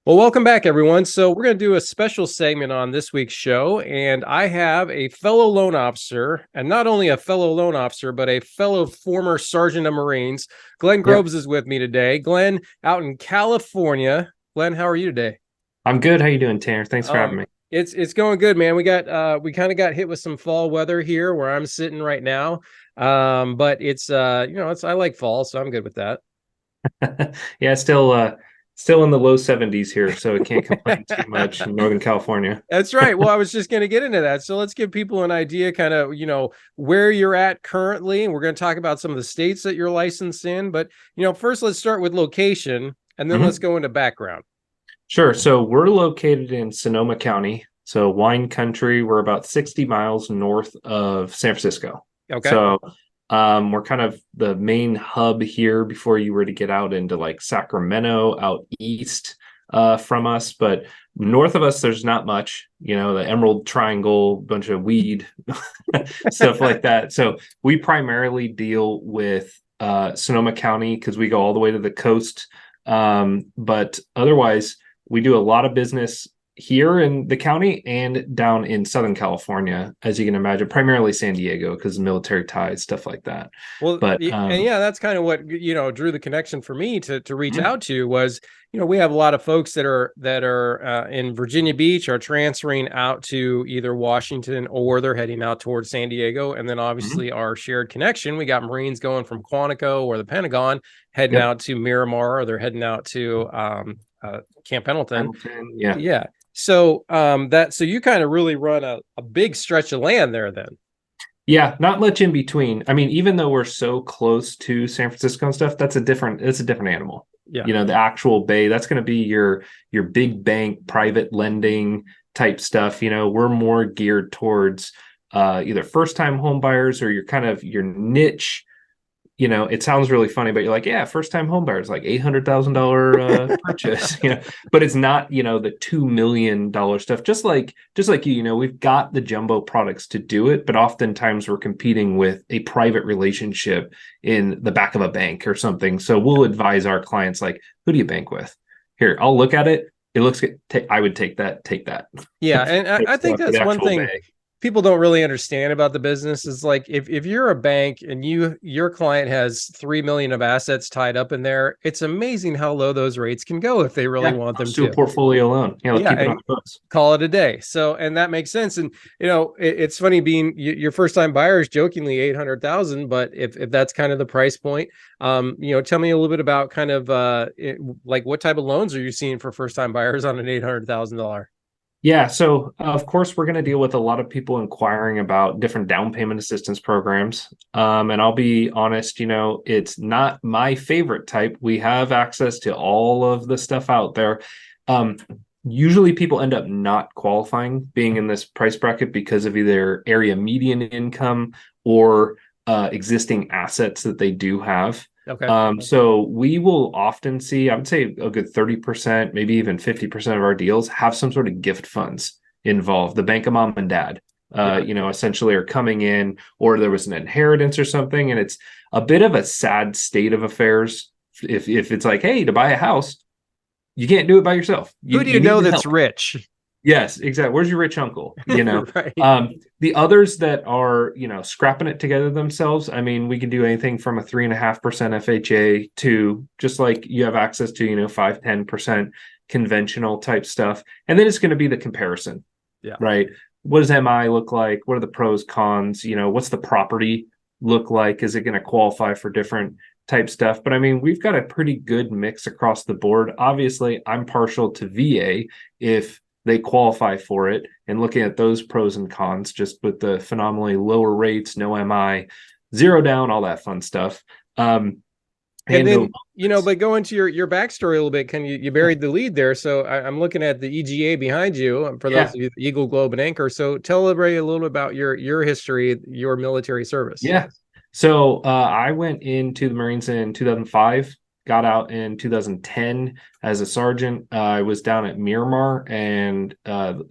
Well, welcome back, everyone. So we're going to do a special segment on this week's show, and I have a fellow loan officer, and not only a fellow loan officer, but a fellow former Sergeant of Marines. Glenn Yep. Groves is with me today. Glenn, out in California. Glenn, how are you today? I'm good. How you doing, Tanner? Thanks for having Um, me. it's going good, man. We kind of got hit with some fall weather here where I'm sitting right now. But it's I like fall, so I'm good with that. Yeah, still in the low 70s here, so I can't complain too much in Northern California. That's right. Well, I was just going to get into that. So let's give people an idea kind of, where you're at currently. And we're going to talk about some of the states that you're licensed in. But, first let's start with location and then let's Mhm. go into background. Sure. So we're located in Sonoma County, so wine country. We're about 60 miles north of San Francisco. Okay. So we're kind of the main hub here before you were to get out into like Sacramento out east from us. But north of us, there's not much, the Emerald Triangle, bunch of weed, stuff like that. So we primarily deal with Sonoma County because we go all the way to the coast. But otherwise, we do a lot of business here in the county and down in Southern California, as you can imagine, primarily San Diego because military ties, stuff like that. Well, But and yeah, that's kind of what drew the connection for me to reach mhm, out to was we have a lot of folks that are in Virginia Beach are transferring out to either Washington or they're heading out towards San Diego, and then mhm, obviously our shared connection. We got Marines going from Quantico or the Pentagon heading yep, out to Miramar or they're heading out to Camp Pendleton. Hamilton, yeah. Yeah. So you kind of really run a big stretch of land there then. Yeah, not much in between. I mean, even though we're so close to San Francisco and stuff, it's a different animal. Yeah. The actual bay, that's going to be your big bank, private lending type stuff. We're more geared towards either first time home buyers or your kind of your niche. It sounds really funny, but you're like, yeah, first time home buyers, like $800,000 purchase, but it's not, the $2 million stuff. Just like we've got the jumbo products to do it, but oftentimes we're competing with a private relationship in the back of a bank or something. So we'll advise our clients like, who do you bank with? Here, I'll look at it. It looks good. I would take that. Take that. Yeah, and I Type think stuff for that's the one actual thing bay. people don't really understand about the business is like if you're a bank and your client has 3 million of assets tied up in there, it's amazing how low those rates can go if they really Yeah, want them just do a to. portfolio loan. Yeah, let's Yeah, keep it on and the books. call it a day. So, and that makes sense. And it's funny being your first time buyers jokingly 800,000, but if that's kind of the price point, tell me a little bit about kind of like what type of loans are you seeing for first time buyers on an $800,000? Yeah, so of course we're going to deal with a lot of people inquiring about different down payment assistance programs. And I'll be honest, it's not my favorite type. We have access to all of the stuff out there. Um, Usually people end up not qualifying being in this price bracket because of either area median income or existing assets that they do have. Okay. So we will often see, I would say a good 30%, maybe even 50% of our deals have some sort of gift funds involved. The bank of mom and dad, Yeah. essentially are coming in, or there was an inheritance or something. And it's a bit of a sad state of affairs. If it's like, hey, to buy a house, you can't do it by yourself. Who You do you you need know the that's help. rich? Yes, exactly. Where's your rich uncle? Right. The others that are, scrapping it together themselves. I mean, we can do anything from a 3.5% FHA to just like you have access to, 5-10% conventional type stuff. And then it's going to be the comparison, Yeah. right? What does MI look like? What are the pros, cons? What's the property look like? Is it going to qualify for different type stuff? But I mean, we've got a pretty good mix across the board. Obviously, I'm partial to VA if they qualify for it, and looking at those pros and cons just with the phenomenally lower rates, no MI, zero down, all that fun stuff. And And no then, but go into your backstory a little bit. Can you buried the lead there? So I'm looking at the EGA behind you. For those yeah, of you, Eagle, Globe, and Anchor. So tell everybody a little bit about your history, your military service. yeah. So I went into the Marines in 2005, got out in 2010 as a sergeant. I was down at Miramar and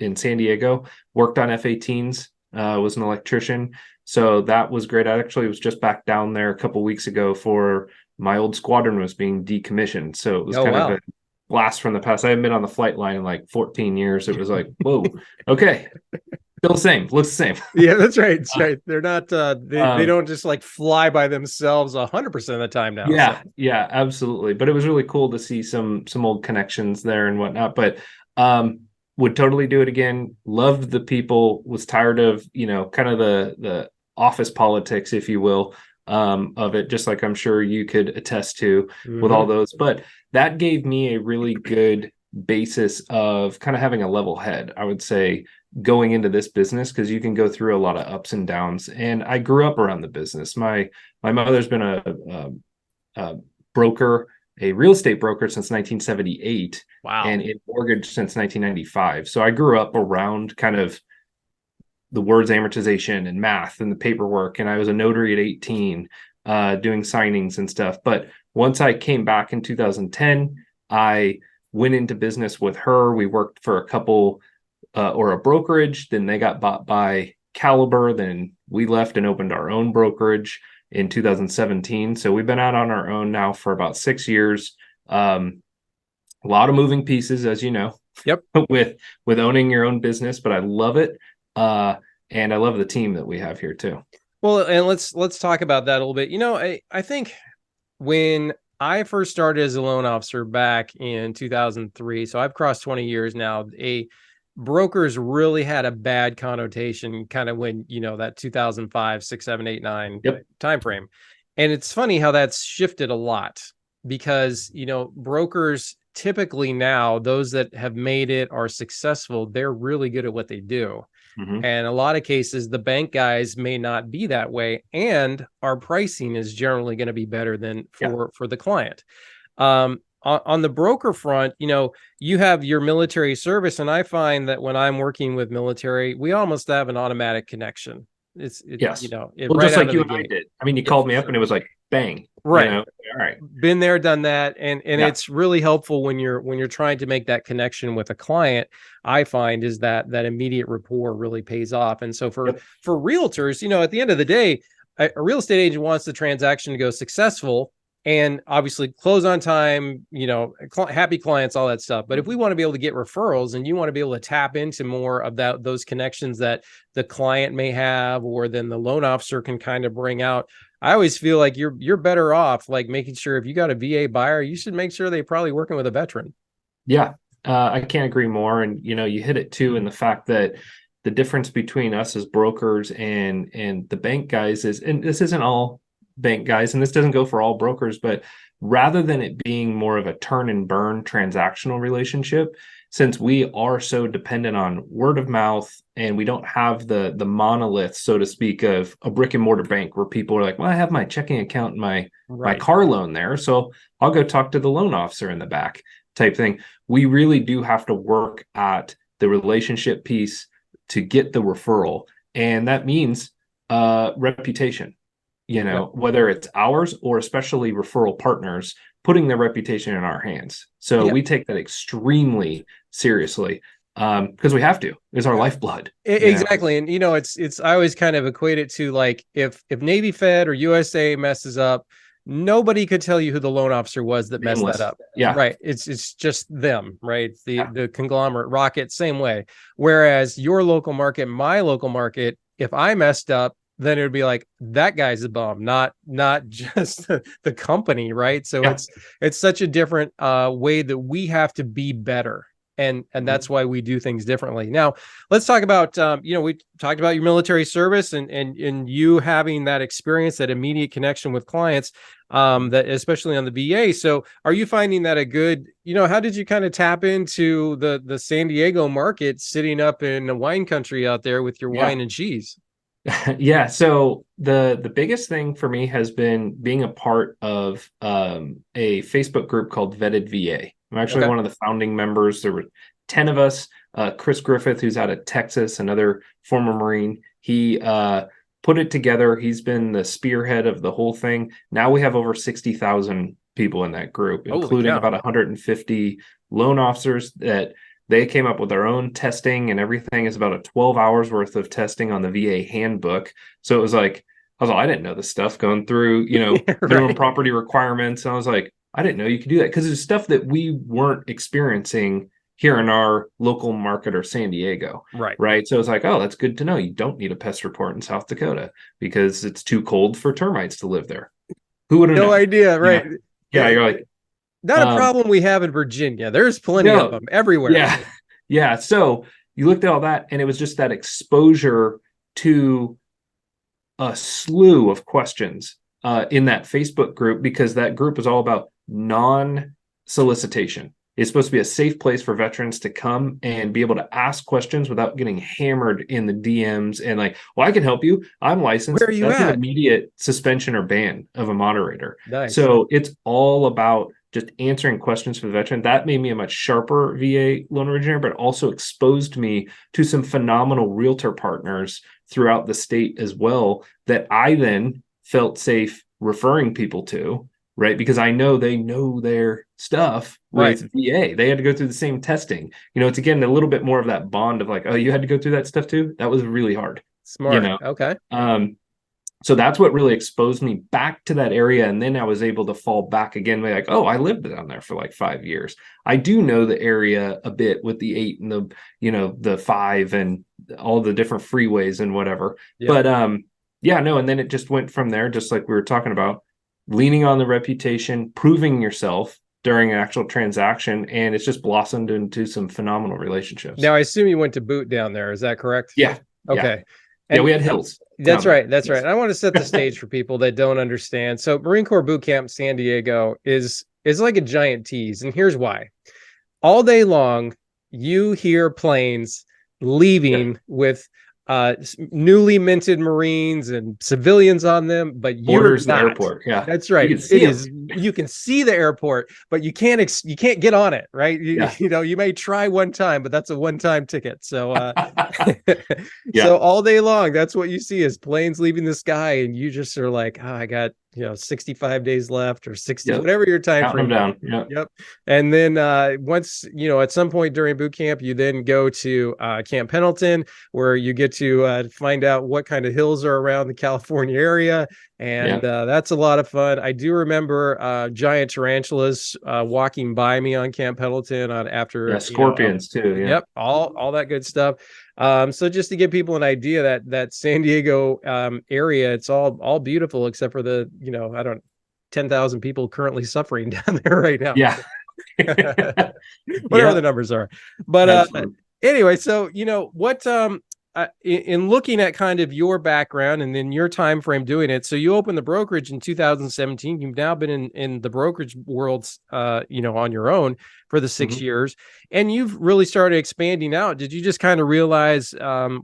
in San Diego, worked on F-18s, was an electrician. So that was great. I actually was just back down there a couple weeks ago for my old squadron was being decommissioned. So it was Oh kind of a wow. blast from the past. I haven't been on the flight line in like 14 years. It was like, whoa, okay, still the same, looks the same. Yeah, that's right. That's right. They're not they Um, don't just like fly by themselves 100% of the time now. So yeah, absolutely. But it was really cool to see some old connections there and whatnot. But would totally do it again. Loved the people. Was tired of kind of the office politics, if you will, of it. Just like I'm sure you could attest to with all those. But that gave me a really good basis of kind of having a level head, I would say, going into this business, because you can go through a lot of ups and downs. And I grew up around the business. My mother's been a broker, a real estate broker since 1978, wow. and in mortgage since 1995. So I grew up around kind of the words amortization and math and the paperwork. And I was a notary at 18, doing signings and stuff. But once I came back in 2010, I went into business with her. We worked for a couple or a brokerage. Then they got bought by Caliber. Then we left and opened our own brokerage in 2017. So we've been out on our own now for about 6 years. A lot of moving pieces, as you know, Yep. with owning your own business, but I love it. And I love the team that we have here too. Well, and let's talk about that a little bit. I think when I first started as a loan officer back in 2003, so I've crossed 20 years now, brokers really had a bad connotation kind of when, that 2005, 6, 7, 8, 9 Yep. timeframe. And it's funny how that's shifted a lot because, brokers typically now, those that have made it are successful, they're really good at what they do. And a lot of cases, the bank guys may not be that way. And our pricing is generally going to be better than for the client. On the broker front, you have your military service. And I find that when I'm working with military, we almost have an automatic connection. Yes. Well, right just like you and I did. I mean, you called me up and it was like, bang. Right. All right. Been there, done that. And it's really helpful when you're trying to make that connection with a client. I find is that immediate rapport really pays off. And so for realtors, at the end of the day, a real estate agent wants the transaction to go successful and obviously close on time, happy clients, all that stuff. But if we want to be able to get referrals and you want to be able to tap into more of those connections that the client may have, or then the loan officer can kind of bring out, I always feel like you're better off like making sure if you got a VA buyer, you should make sure they're probably working with a veteran. Yeah, I can't agree more. And you hit it too in the fact that the difference between us as brokers and the bank guys is, and this isn't all bank guys, and this doesn't go for all brokers, but rather than it being more of a turn and burn transactional relationship, since we are so dependent on word of mouth and we don't have the monolith, so to speak, of a brick and mortar bank where people are like, well, I have my checking account and my car loan there, so I'll go talk to the loan officer in the back type thing. We really do have to work at the relationship piece to get the referral. And that means reputation, whether it's ours or especially referral partners, putting their reputation in our hands. So we take that extremely seriously because we have to. It's our lifeblood. Exactly. And it's I always kind of equate it to like if Navy Fed or USA messes up, nobody could tell you who the loan officer was that messed that up. Yeah. Right. It's just them, right? The conglomerate Rocket, same way. Whereas your local market, my local market, if I messed up, then it would be like that guy's a bum, not just the company, right? So it's such a different way that we have to be better. And that's why we do things differently. Now, let's talk about, we talked about your military service and you having that experience, that immediate connection with clients, that especially on the VA. So are you finding that a good, how did you kind of tap into the San Diego market sitting up in the wine country out there with your wine and cheese? Yeah. So the biggest thing for me has been being a part of a Facebook group called Vetted VA. I'm actually one of the founding members. There were 10 of us. Chris Griffith, who's out of Texas, another former Marine, he put it together. He's been the spearhead of the whole thing. Now we have over 60,000 people in that group, including about 150 loan officers that they came up with their own testing, and everything is about a 12 hours worth of testing on the VA handbook. So it was like, I didn't know this stuff, going through, minimum property requirements. And I was like, I didn't know you could do that, because it's stuff that we weren't experiencing here in our local market or San Diego. Right. Right. So it's like, oh, that's good to know. You don't need a pest report in South Dakota because it's too cold for termites to live there. Who would have No known? idea. You know? Right. Yeah. Yeah. You're like, Not a um, problem we have in Virginia. There's plenty of no, them everywhere. yeah. Yeah. So you looked at all that, and it was just that exposure to a slew of questions in that Facebook group, because that group is all about non-solicitation. It's supposed to be a safe place for veterans to come and be able to ask questions without getting hammered in the DMs and like, well, I can help you. I'm Where licensed. are you That's an at? immediate suspension or ban of a moderator. Nice. So it's all about just answering questions for the veteran. That made me a much sharper VA loan originator, but also exposed me to some phenomenal realtor partners throughout the state as well, that I then felt safe referring people to, right? Because I know they know their stuff Right. with VA. They had to go through the same testing. It's again a little bit more of that bond of like, oh, you had to go through that stuff too. That was really hard, you Smart. know. Okay. So that's what really exposed me back to that area. And then I was able to fall back again, like, oh, I lived down there for like 5 years. I do know the area a bit with the 8 and the 5 and all the different freeways and whatever. Yep. But yeah, no. And then it just went from there, just like we were talking about, leaning on the reputation, proving yourself during an actual transaction. And it's just blossomed into some phenomenal relationships. Now I assume you went to boot down there. Is that correct? Yeah. Yeah. Okay. Yeah. And We had hills. that's Down there. right. That's right. Yes. And I want to set the stage for people that don't understand. So Marine Corps Boot Camp San Diego is like a giant tease. And here's why. All day long, you hear planes Yeah. leaving with newly minted Marines and civilians on them, but you're Borders the not. airport. Yeah. That's You right. can It see them. is. You can see the airport, but you can't get on it. Right. Yeah. You may try one time, but that's a one-time ticket. So, Yeah. so all day long, that's what you see is planes leaving the sky, and you just are like, oh, I got 65 days left or 60, Yep. whatever your time Counting them frame. down. Yeah. Yep. And then once, at some point during boot camp, you then go to Camp Pendleton, where you get to find out what kind of hills are around the California area. And Yeah. that's a lot of fun. I do remember giant tarantulas walking by me on Camp Pendleton Yeah. after, Scorpions too. Yeah. yep, all that good stuff. So just to give people an idea that San Diego area, it's all beautiful except for the, I don't 10,000 people currently suffering down there right now. Yeah. Whatever Yeah. the numbers are. But Absolutely. anyway, so what in looking at kind of your background and then your time frame doing it, so you opened the brokerage in 2017. You've now been in the brokerage world on your own for the 6 years, and you've really started expanding out. Did you just kind of realize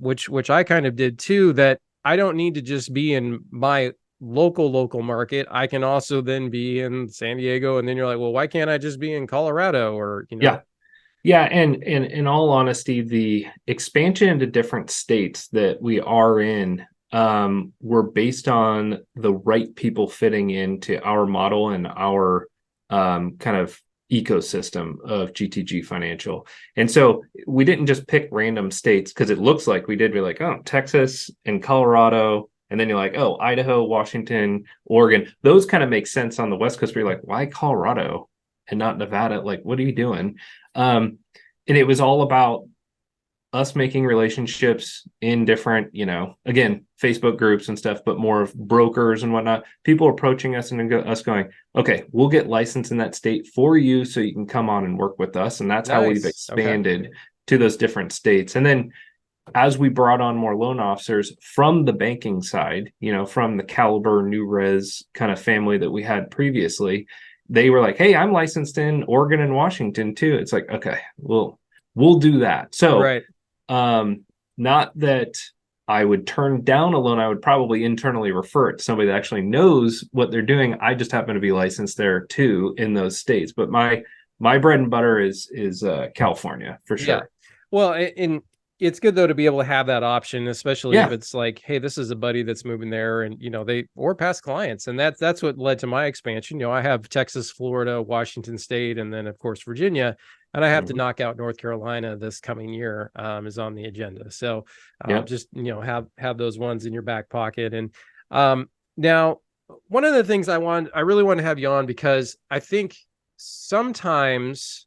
which I kind of did too, that I don't need to just be in my local market, I can also then be in San Diego, and then you're like, well, why can't I just be in Colorado or Yeah. Yeah. And in all honesty, the expansion into different states that we are in were based on the right people fitting into our model and our kind of ecosystem of GTG Financial. And so we didn't just pick random states because it looks like we did. We're like, oh, Texas and Colorado. And then you're like, oh, Idaho, Washington, Oregon. Those kind of make sense on the West Coast where you're like, why Colorado and not Nevada? Like, what are you doing? And it was all about us making relationships in different, again, Facebook groups and stuff, but more of brokers and whatnot. People approaching us and us going, okay, we'll get licensed in that state for you so you can come on and work with us. And that's how we've Nice. Okay. expanded to those different states. And then as we brought on more loan officers from the banking side, from the Caliber New Res kind of family that we had previously, they were like, hey, I'm licensed in Oregon and Washington too. It's like, okay, we'll do that. So Right. not that I would turn down a loan, I would probably internally refer it to somebody that actually knows what they're doing. I just happen to be licensed there too in those states. But my bread and butter is California for sure. Yeah. Well, and it's good though to be able to have that option, especially if Yeah. it's like, hey, this is a buddy that's moving there, and they or past clients, and that's what led to my expansion. I have Texas, Florida, Washington State, and then of course Virginia, and I have to knock out North Carolina this coming year. Is on the agenda. So Yeah. just have those ones in your back pocket. And now one of the things I really want to have you on, because I think sometimes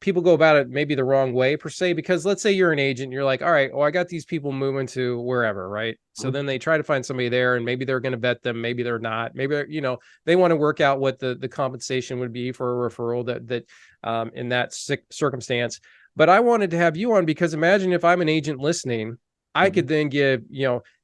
people go about it maybe the wrong way per se, because let's say you're an agent, you're like, all right, well, I got these people moving to wherever, right? So Mhm. then they try to find somebody there, and maybe they're going to vet them, maybe they're not, maybe they're, they want to work out what the compensation would be for a referral that in that circumstance. But I wanted to have you on because imagine if I'm an agent listening, I could Mhm. then give,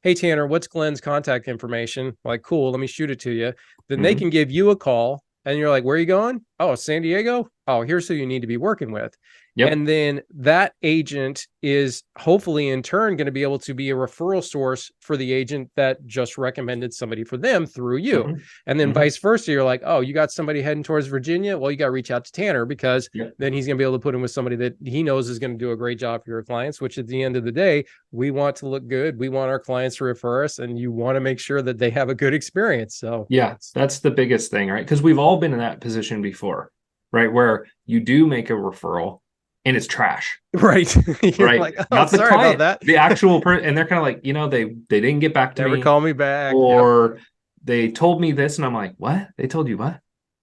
hey Tanner, what's Glenn's contact information? Like, cool, let me shoot it to you. Then they Mhm. can give you a call, and you're like, where are you going? Oh, San Diego. Oh, here's who you need to be working with. Yep. And then that agent is hopefully in turn going to be able to be a referral source for the agent that just recommended somebody for them through you. Mhm. And then Mhm. vice versa. You're like, oh, you got somebody heading towards Virginia. Well, you got to reach out to Tanner, because Yep. then he's going to be able to put him with somebody that he knows is going to do a great job for your clients, which at the end of the day, we want to look good. We want our clients to refer us, and you want to make sure that they have a good experience. So Yeah, that's the biggest thing, right? Because we've all been in that position before, right? Where you do make a referral and it's trash, right. You're right? like, oh, Not the sorry about client, that. the actual person, and they're kind of like, they didn't get back to Never me, call me back. Yep. or they told me this, and I'm like, what? They told you what?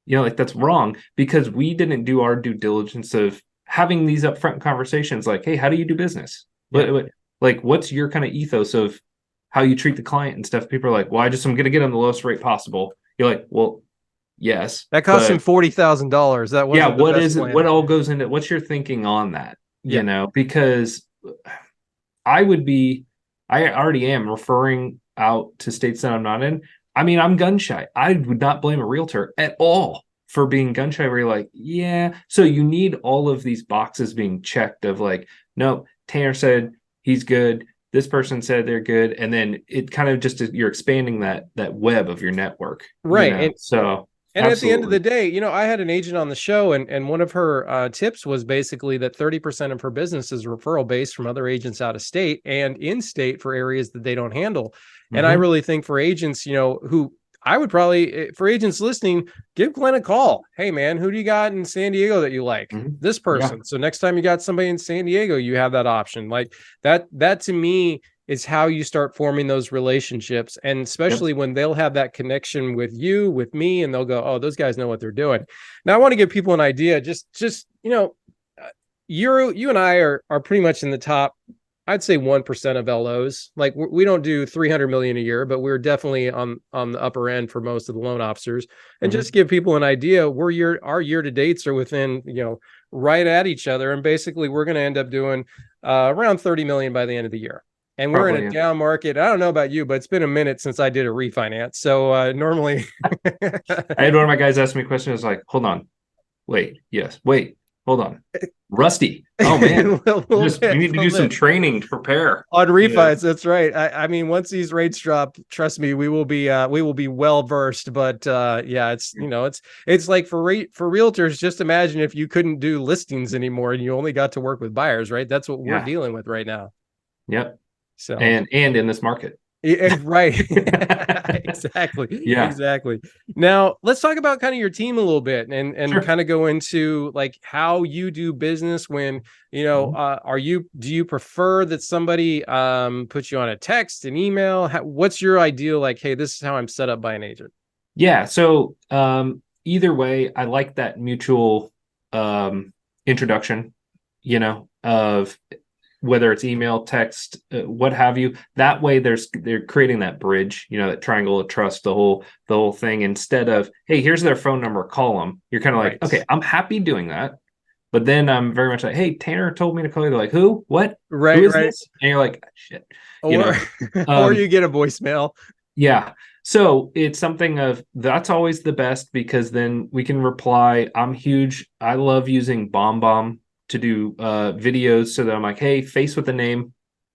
Like that's wrong because we didn't do our due diligence of having these upfront conversations, like, hey, how do you do business? Yeah. Like, what's your kind of ethos of how you treat the client and stuff? People are like, well, I'm going to get them the lowest rate possible. You're like, well, yes, That cost him but $40,000. That yeah, wasn't the what best is it? What plan. all goes into what's your thinking on that? Yeah. Because I would be, I already am referring out to states that I'm not in. I mean, I'm gun shy. I would not blame a realtor at all for being gun shy, where you're like, yeah. So you need all of these boxes being checked of like, no, Tanner said he's good. This person said they're good. And then it kind of just, you're expanding that web of your network, Right. And So And at the end of the absolutely. day, I had an agent on the show, and one of her tips was basically that 30% of her business is referral based from other agents out of state and in state for areas that they don't handle. And I Mm-hmm. really think for agents, who I would probably, for agents listening, give Glenn a call. Hey, man, who do you got in San Diego that you like? Mm-hmm. This Yeah. person. So next time you got somebody in San Diego, you have that option. Like that to me is how you start forming those relationships. And Yep. especially when they'll have that connection with you, with me, and they'll go, oh, those guys know what they're doing. Now I want to give people an idea. Just, you and I are pretty much in the top, I'd say 1% of LOs. Like we don't do 300 million a year, but we're definitely on the upper end for most of the loan officers. And Mm-hmm. just give people an idea, our year to dates are within, right at each other. And basically we're going to end up doing around 30 million by the end of the year. And we're in a Probably. Yeah. down market. I don't know about you, but it's been a minute since I did a refinance. So normally, I had one of my guys ask me a question. I was like, hold on. Wait, yes. Wait, hold on. Rusty. Oh a man. little We bit, need to little do some bit. training to prepare. On You know. refis, that's right. I mean, once these rates drop, trust me, we will be well versed. But yeah, it's like for realtors. Just imagine if you couldn't do listings anymore and you only got to work with buyers, right? That's what we're Yeah. dealing with right now. Yep. So And in this market. yeah, right. Exactly. Yeah. Exactly. Now, let's talk about kind of your team a little bit and Sure. kind of go into like how you do business when, Mhm. do you prefer that somebody puts you on a text, an email? What's your ideal like, hey, this is how I'm set up by an agent? Yeah. So either way, I like that mutual introduction, of whether it's email, text, what have you. That way, they're creating that bridge, that triangle of trust, the whole thing. Instead of, hey, here's their phone number, call them. You're kind of like, Right. okay, I'm happy doing that, but then I'm very much like, hey, Tanner told me to call you. They're like, who? What? Who Right, is right. this? And you're like, shit, you Or know. or Um, you get a voicemail. yeah. So it's something of that's always the best because then we can reply. I'm huge. I love using BombBomb to do videos so that I'm like, hey, face with the name.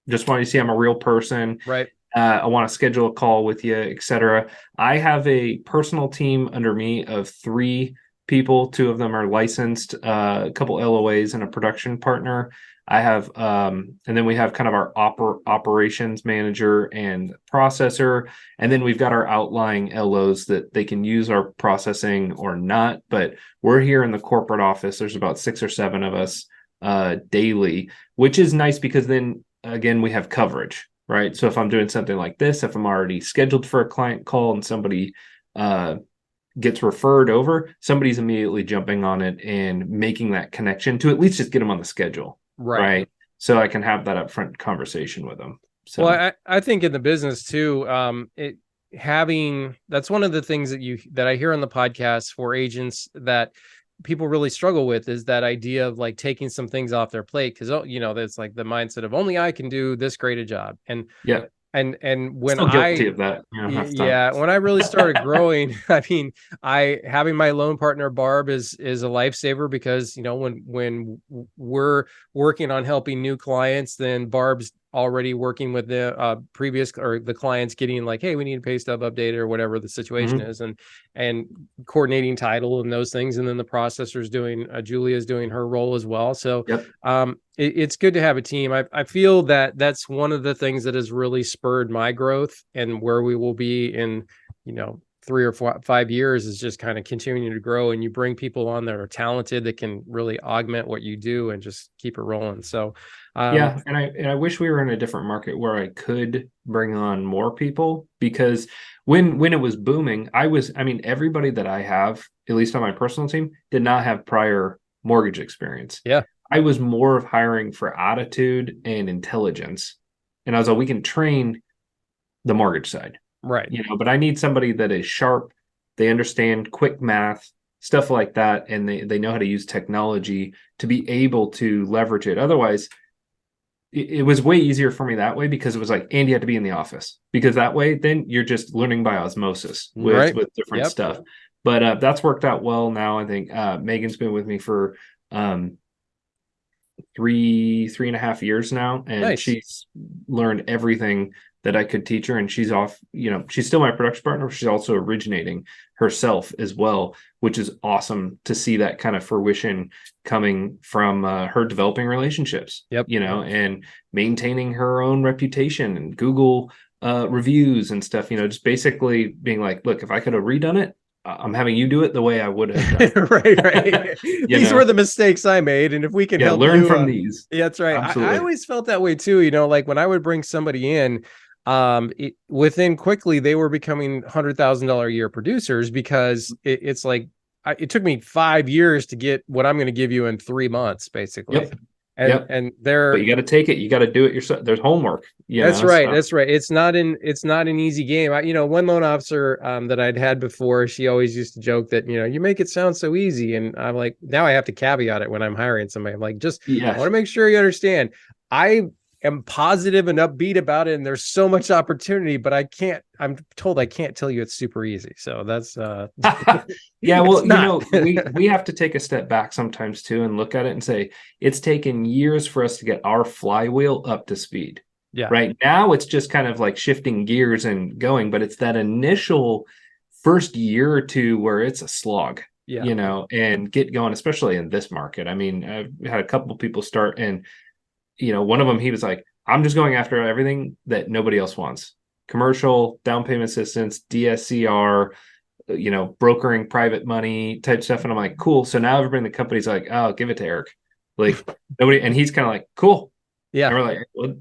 Just want you to see I'm a real person. Right. I want to schedule a call with you, etc. I have a personal team under me of 3 people. 2 of them are licensed, a couple LOAs, and a production partner. I have, and then we have kind of our operations manager and processor, and then we've got our outlying LOs that they can use our processing or not. But we're here in the corporate office. There's about 6 or 7 of us daily, which is nice because then again we have coverage. right? So if I'm doing something like this, if I'm already scheduled for a client call and somebody gets referred over, somebody's immediately jumping on it and making that connection to at least just get them on the schedule, Right. right? So I can have that upfront conversation with them. Well, So I think in the business too, that's one of the things that I hear on the podcast for agents that people really struggle with is that idea of like taking some things off their plate because there's like the mindset of only I can do this great a job. yeah, And when still guilty of that, half the time. yeah, when I really started growing, I mean, I having my loan partner Barb is a lifesaver because when we're working on helping new clients, then Barb's already working with the previous or the clients getting like, hey, we need a pay stub updated or whatever the situation Mhm. is, and coordinating title and those things, and then the processor's doing Julia's doing her role as well. So Yep. it's good to have a team. I feel that that's one of the things that has really spurred my growth and where we will be in, 3 or 5 years is just kind of continuing to grow. And you bring people on that are talented that can really augment what you do and just keep it rolling. So, Yeah, and I wish we were in a different market where I could bring on more people because when it was booming, I mean everybody that I have, at least on my personal team, did not have prior mortgage experience. yeah, I was more of hiring for attitude and intelligence. And I was like, we can train the mortgage side, right. but I need somebody that is sharp, they understand quick math, stuff like that, and they know how to use technology to be able to leverage it. Otherwise, it was way easier for me that way because it was like, and you had to be in the office because that way then you're just learning by osmosis with Right. different Yep. stuff. But that's worked out well now. I think Megan's been with me for um, 3.5 years now, and Nice. she's learned everything that I could teach her. And she's off, she's still my production partner, but she's also originating herself as well, which is awesome to see that kind of fruition coming from her developing relationships, Yep. and maintaining her own reputation and Google reviews and stuff, just basically being like, look, if I could have redone it, I'm having you do it the way I would have done Right, it. right. These were the mistakes I made, and if we can Yeah, help learn you, from these. yeah, that's right. I Absolutely. always felt that way too. Like when I would bring somebody in, within quickly they were becoming $100,000 a year producers because it's like it took me 5 years to get what I'm going to give you in 3 months, basically. Yep. And Yep. and But they're you got to take it. You got to do it yourself. There's homework, That's right. so That's right. It's not an easy game. One loan officer that I'd had before, she always used to joke that, you make it sound so easy. And I'm like, now I have to caveat it when I'm hiring somebody. I'm like, I yeah. want to make sure you understand. I am positive and upbeat about it, and there's so much opportunity, but I'm told I can't tell you it's super easy. So that's Yeah, it's well, not. we have to take a step back sometimes too and look at it and say it's taken years for us to get our flywheel up to speed. Yeah. Right now it's just kind of like shifting gears and going, but it's that initial first year or two where it's a slog, Yeah. and get going, especially in this market. I mean, I've had a couple of people start, and one of them, he was like, I'm just going after everything that nobody else wants. Commercial, down payment assistance, DSCR, brokering private money type stuff. And I'm like, cool. So now everybody in the company's like, oh, give it to Eric. Like nobody, and he's kind of like, cool. And Yeah. we're like, well,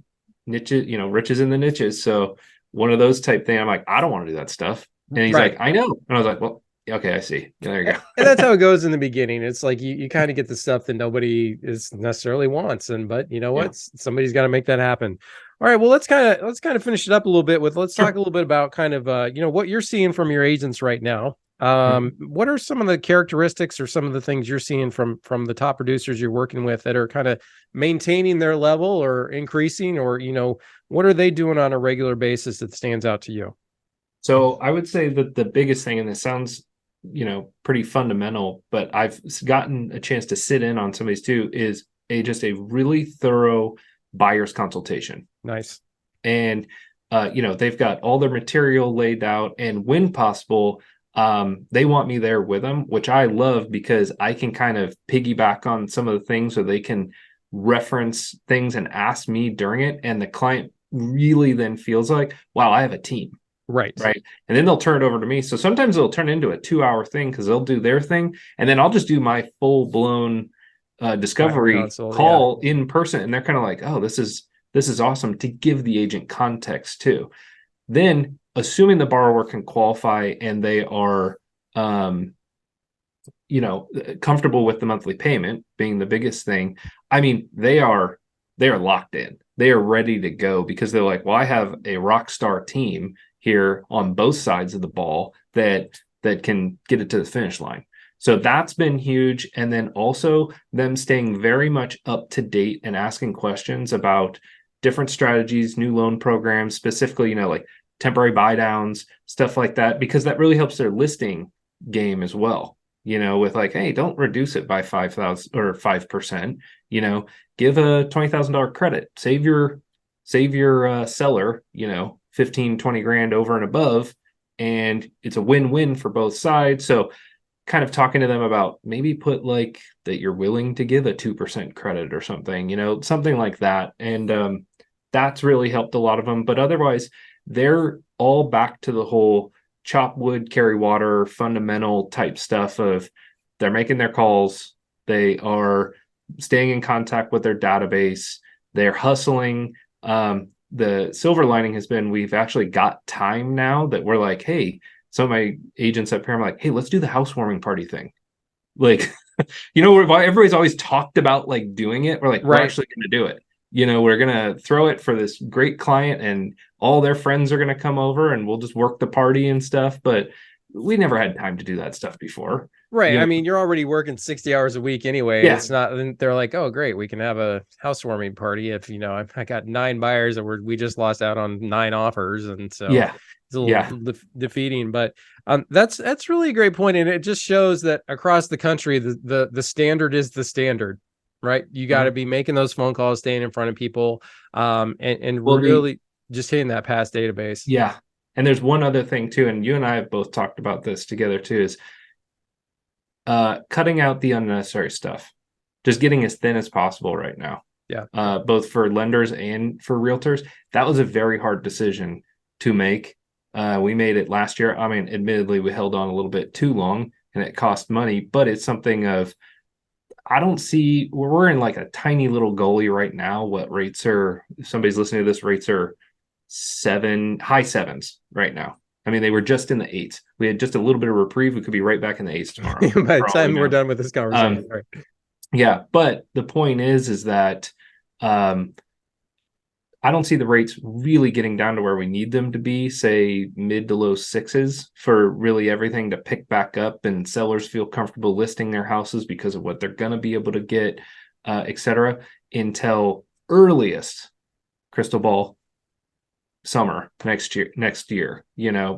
niches, riches in the niches. So one of those type thing. I'm like, I don't want to do that stuff. And he's Right. like, I know. And I was like, well, okay, I see. There you And that's go. how it goes in the beginning. It's like you kind of get the stuff that nobody is necessarily wants. But you know Yeah, what? Somebody's got to make that happen. All right. Well, let's kind of finish it up a little bit with let's talk a sure. little bit about kind of what you're seeing from your agents right now. Mhm. What are some of the characteristics or some of the things you're seeing from the top producers you're working with that are kind of maintaining their level or increasing, or what are they doing on a regular basis that stands out to you? So I would say that the biggest thing, and this sounds, pretty fundamental, but I've gotten a chance to sit in on some of these too, is just a really thorough buyer's consultation. Nice. And they've got all their material laid out, and when possible, they want me there with them, which I love because I can kind of piggyback on some of the things, so they can reference things and ask me during it, and the client really then feels like, wow, I have a team. Right. Right. And then they'll turn it over to me. So sometimes it'll turn into a 2 hour thing because they'll do their thing. And then I'll just do my full blown Buyer discovery console. Yeah. call in person. And they're kind of like, oh, this This is awesome, to give the agent context too. Then, assuming the borrower can qualify and they are, comfortable with the monthly payment being the biggest thing. I mean, they are locked in. They are ready to go because they're like, well, I have a rock star team here on both sides of the ball that can get it to the finish line. So that's been huge. And then also them staying very much up to date and asking questions about different strategies, new loan programs, specifically, like temporary buy downs, stuff like that, because that really helps their listing game as well. With like, hey, don't reduce it by 5,000 or 5%, give a $20,000 credit, save your seller, 15, 20 grand over and above. And it's a win-win for both sides. So kind of talking to them about maybe put like that you're willing to give a 2% credit or something, something like that. And that's really helped a lot of them. But otherwise, they're all back to the whole chop wood, carry water, fundamental type stuff of they're making their calls. They are staying in contact with their database. They're hustling. The silver lining has been we've actually got time now that we're like, hey, some of my agents up here, I'm like, hey, let's do the housewarming party thing. Like, everybody's always talked about like doing it. We're like, we're actually going to do it. We're going to throw it for this great client and all their friends are going to come over and we'll just work the party and stuff. But we never had time to do that stuff before. Right. I mean, you're already working 60 hours a week anyway. Yeah. It's not, they're like, oh, great. We can have a housewarming party if, I got 9 buyers that we just lost out on 9 offers. And so it's a little defeating, but that's really a great point. And it just shows that across the country, the standard is the standard, right? You got to be making those phone calls, staying in front of people, and really just hitting that past database. Yeah. And there's one other thing too, and you and I have both talked about this together too, is cutting out the unnecessary stuff, just getting as thin as possible right now. Yeah. Both for lenders and for realtors. That was a very hard decision to make. We made it last year. I mean, admittedly, we held on a little bit too long and it cost money, but it's something of, I don't see, we're in like a tiny little gully right now. What rates are, if somebody's listening to this, rates are high 7s right now. I mean, they were just in the 8s. We had just a little bit of reprieve. We could be right back in the 8s tomorrow. By the time we're done with this conversation. Right. Yeah. But the point is that I don't see the rates really getting down to where we need them to be, say mid to low 6s, for really everything to pick back up and sellers feel comfortable listing their houses because of what they're going to be able to get, et cetera, until earliest crystal ball summer next year,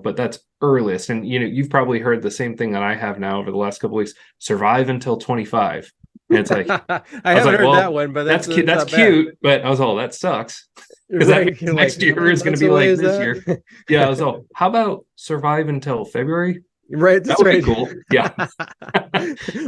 but that's earliest. And you've probably heard the same thing that I have now over the last couple of weeks: survive until 25. And it's like, I haven't heard that one, but that's cute. But I was all, that sucks, because next year is going to be like this year. Yeah, I was all, how about survive until February? Right, that would be cool. Yeah.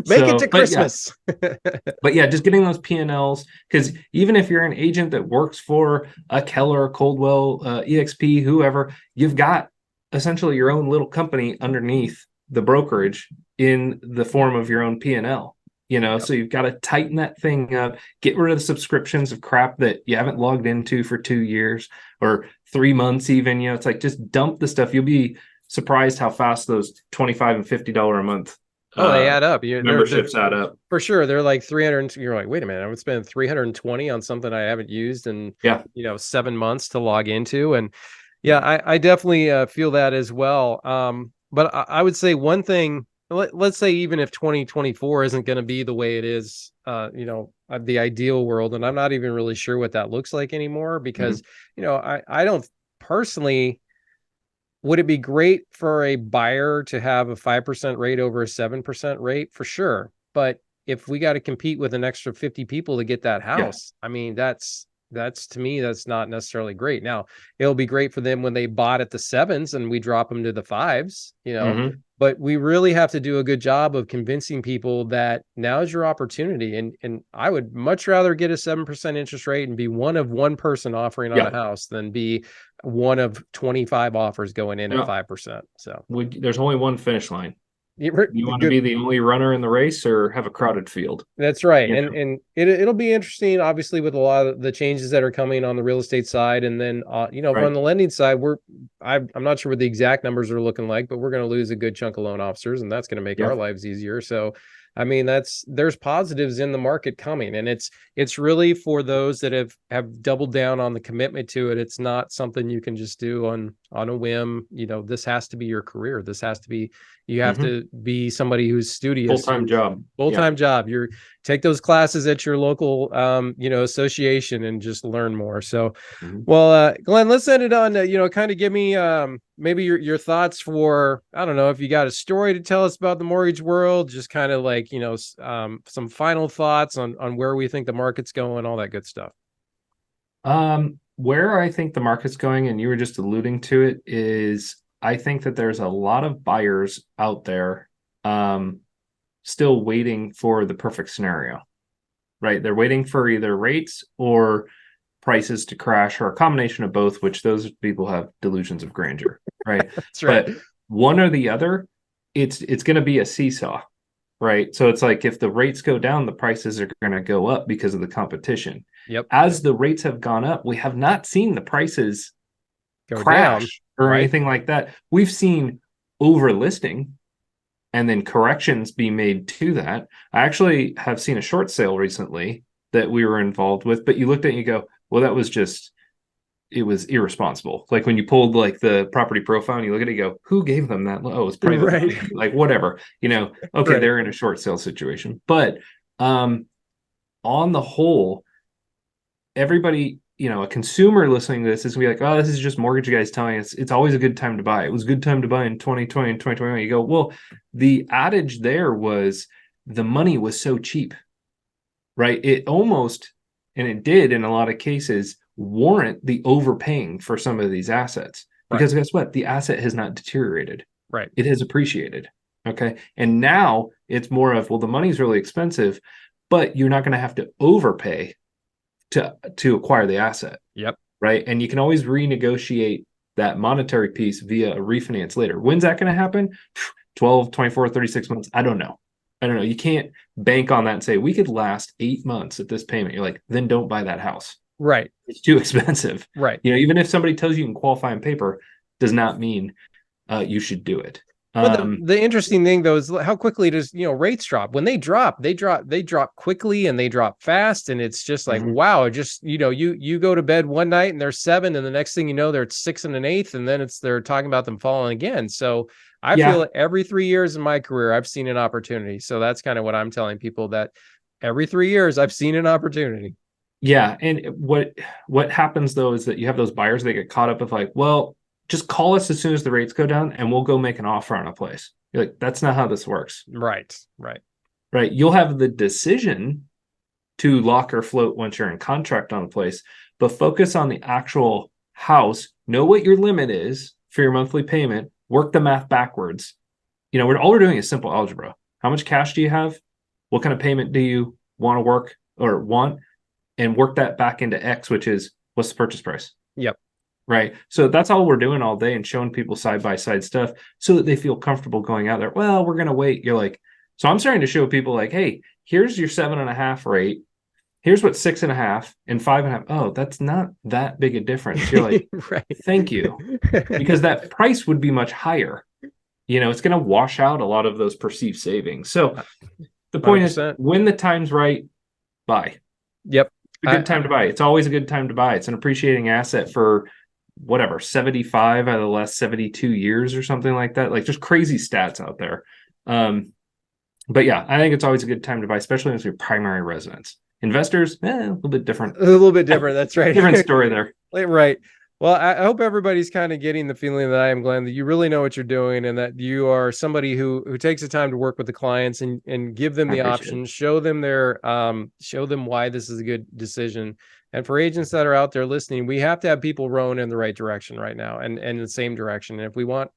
Make it to Christmas. But yeah, just getting those P&Ls, because even if you're an agent that works for a Keller, Coldwell, EXP, whoever, you've got essentially your own little company underneath the brokerage in the form of your own P&L. So you've got to tighten that thing up, get rid of the subscriptions of crap that you haven't logged into for 2 years or 3 months even. It's like, just dump the stuff. You'll be surprised how fast those $25 and $50 a month they add up. Memberships add up. For sure. They're like 300. You're like, wait a minute, I would spend 320 on something I haven't used in 7 months to log into. And I definitely feel that as well. But I would say one thing, let's say even if 2024 isn't going to be the way it is, the ideal world, and I'm not even really sure what that looks like anymore, because, I don't personally. Would it be great for a buyer to have a 5% rate over a 7% rate? For sure. But if we got to compete with an extra 50 people to get that house, I mean, that's to me, that's not necessarily great. Now, it'll be great for them when they bought at the 7s and we drop them to the 5s, but we really have to do a good job of convincing people that now's your opportunity. And I would much rather get a 7% interest rate and be one of one person offering on a house than be one of 25 offers going in at 5%. So there's only one finish line. Do you want to be the only runner in the race or have a crowded field? That's right. You And it'll be interesting, obviously, with a lot of the changes that are coming on the real estate side. And then, on right. the lending side, I'm not sure what the exact numbers are looking like, but we're going to lose a good chunk of loan officers, and that's going to make our Yep. lives easier. So, I mean, there's positives in the market coming, and it's really for those that have doubled down on the commitment to it. It's not something you can just do on a whim. This has to be your career. This has to be, you have Mm-hmm. to be somebody who's studious. Full-time job. Yeah. Full-time job. You're take those classes at your local association and just learn more. So, Mhm. well, Glenn, let's end it on kind of give me maybe your thoughts for, I don't know if you got a story to tell us about the mortgage world, just kind of like some final thoughts on where we think the market's going, all that good stuff. Where I think the market's going, and you were just alluding to it, is I think that there's a lot of buyers out there still waiting for the perfect scenario, right? They're waiting for either rates or prices to crash or a combination of both, which those people have delusions of grandeur, right? That's right. But one or the other, it's going to be a seesaw, right? So it's like if the rates go down, the prices are going to go up because of the competition. Yep. As the rates have gone up, we have not seen the prices Go down. crash or Right. anything like that. We've seen overlisting and then corrections be made to that. I actually have seen a short sale recently that we were involved with, but you looked at it and you go, well, that was just, it was irresponsible. Like when you pulled like the property profile and you look at it, you go, who gave them that? Oh, it's private Right. money. Like whatever, okay, Right. they're in a short sale situation. But on the whole, everybody, a consumer listening to this is gonna be like, oh, this is just mortgage guys telling us it's always a good time to buy. It was a good time to buy in 2020 and 2021. You go, well, the adage there was the money was so cheap, right? It almost, and it did in a lot of cases, warrant the overpaying for some of these assets. Right. Because guess what? The asset has not deteriorated. Right. It has appreciated. Okay. And now it's more of, well, the money's really expensive, but you're not going to have to overpay to acquire the asset. Yep. Right. And you can always renegotiate that monetary piece via a refinance later. When's that going to happen? 12, 24, 36 months. I don't know. You can't bank on that and say we could last 8 months at this payment. You're like, then don't buy that house. Right. It's too expensive. Right. Even if somebody tells you can qualify on paper, does not mean you should do it. Well, the interesting thing though is how quickly does rates drop. When they drop quickly and they drop fast, and it's just like wow. Just you go to bed one night and they're 7, and the next thing you know they're at 6 and an eighth, and then they're talking about them falling again. So I feel like every 3 years in my career I've seen an opportunity. So that's kind of what I'm telling people, that every 3 years I've seen an opportunity. Yeah, and what happens though is that you have those buyers, they get caught up with like, well, just call us as soon as the rates go down and we'll go make an offer on a place. You're like, that's not how this works. Right. You'll have the decision to lock or float once you're in contract on a place, but focus on the actual house. Know what your limit is for your monthly payment. Work the math backwards. All we're doing is simple algebra. How much cash do you have? What kind of payment do you want to work or want? And work that back into X, which is what's the purchase price? Yep. Right. So that's all we're doing all day and showing people side by side stuff so that they feel comfortable going out there. Well, we're going to wait. You're like, so I'm starting to show people like, hey, here's your 7.5 rate. Here's what 6.5 and 5.5. Oh, that's not that big a difference. You're like, right. Thank you. Because that price would be much higher. It's going to wash out a lot of those perceived savings. So the point 100%. is, when the time's right, buy. Yep. It's a good time to buy. It's always a good time to buy. It's an appreciating asset for whatever, 75 out of the last 72 years or something like that. Like just crazy stats out there. But yeah, I think it's always a good time to buy, especially as your primary residence. Investors, a little bit different. A little bit different. That's right. Different story there. Right. Well, I hope everybody's kind of getting the feeling that I am, Glenn, that you really know what you're doing, and that you are somebody who takes the time to work with the clients and give them the options, show them why this is a good decision. And for agents that are out there listening, we have to have people rowing in the right direction right now, and in the same direction. And if we want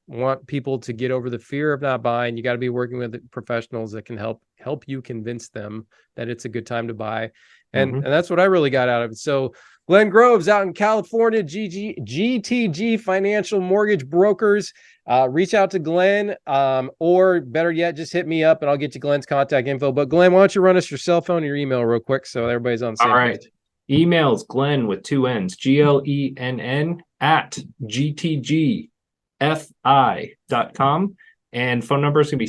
people to get over the fear of not buying, you got to be working with professionals that can help you convince them that it's a good time to buy. And that's what I really got out of it. So Glenn Groves out in California, GTG Financial Mortgage Brokers. Reach out to Glenn, or better yet, just hit me up and I'll get you Glenn's contact info. But Glenn, why don't you run us your cell phone and your email real quick so everybody's on the same page? Emails Glenn with 2 N's, GLENN at GTGFI.com. And phone number is going to be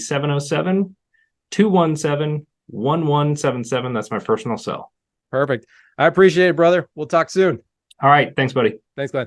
707-217-1177. That's my personal cell. Perfect. I appreciate it, brother. We'll talk soon. All right. Thanks, buddy. Thanks, Glenn.